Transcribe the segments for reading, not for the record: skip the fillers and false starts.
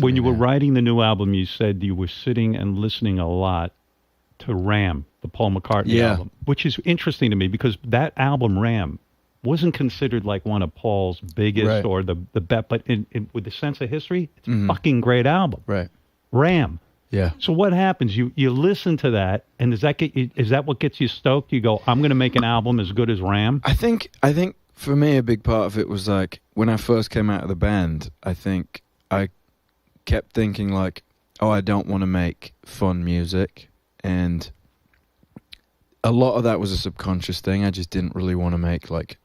When you were now. writing the new album, you said you were sitting and listening a lot to Ram, the Paul McCartney album, which is interesting to me because that album, Ram, wasn't considered like one of Paul's biggest or the best, but with the sense of history, it's a fucking great album. Right. Ram. Yeah. So what happens? You listen to that, and is that what gets you stoked? You go, I'm going to make an album as good as Ram? I think for me, a big part of it was like when I first came out of the band, I think I kept thinking like, oh, I don't want to make fun music. And a lot of that was a subconscious thing. I just didn't really want to make like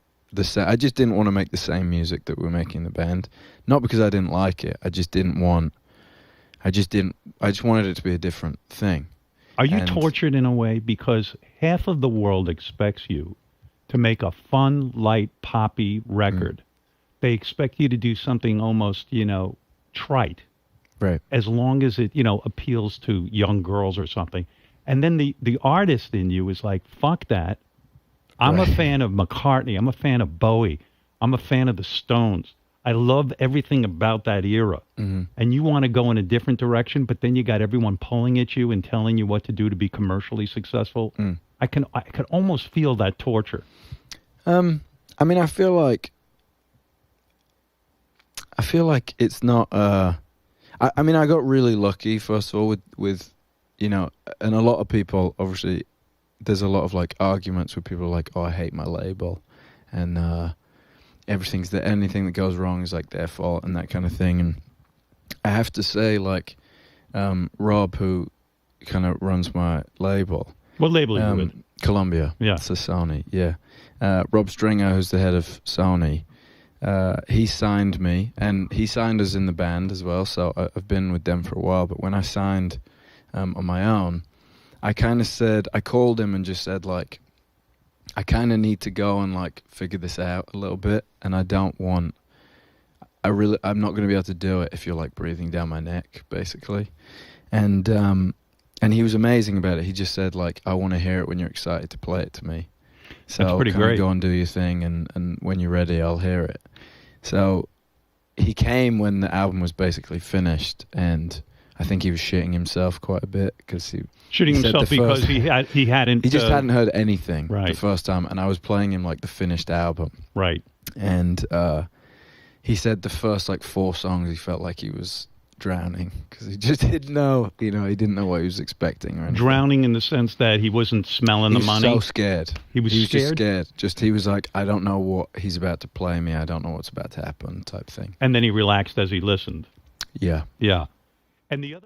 I just didn't want to make the same music that we were making in the band. Not because I didn't like it. I just wanted it to be a different thing. Are you tortured in a way? Because half of the world expects you to make a fun, light, poppy record. They expect you to do something almost, trite. Right. As long as it, appeals to young girls or something. And then the artist in you is like, fuck that. I'm a fan of McCartney. I'm a fan of Bowie. I'm a fan of the Stones. I love everything about that era. And you want to go in a different direction, but then you got everyone pulling at you and telling you what to do to be commercially successful. I can almost feel that torture. I mean, I feel like it's not. I mean, I got really lucky first of all with and a lot of people obviously. There's a lot of like arguments where people are like, "Oh, I hate my label," and anything that goes wrong is like their fault and that kind of thing. And I have to say, like, Rob, who kind of runs my label. What label are you with? Columbia. Yeah. It's a Sony. Yeah. Rob Stringer, who's the head of Sony, he signed me, and he signed us in the band as well. So I've been with them for a while. But when I signed on my own, I called him and just said, like, I kind of need to go and, like, figure this out a little bit, and I'm not going to be able to do it if you're, like, breathing down my neck, basically. And he was amazing about it. He just said, like, I want to hear it when you're excited to play it to me. So that's pretty great. Go and do your thing, and when you're ready, I'll hear it. So he came when the album was basically finished, and I think he was shitting himself quite a bit because he just hadn't heard anything the first time, and I was playing him like the finished album. Right. And he said the first like 4 songs he felt like he was drowning because he just didn't know, he didn't know what he was expecting or anything. Drowning in the sense that he wasn't smelling the money. He was so scared. He was just scared. He was like, I don't know what he's about to play me. I don't know what's about to happen, type thing. And then he relaxed as he listened. Yeah. Yeah. And the other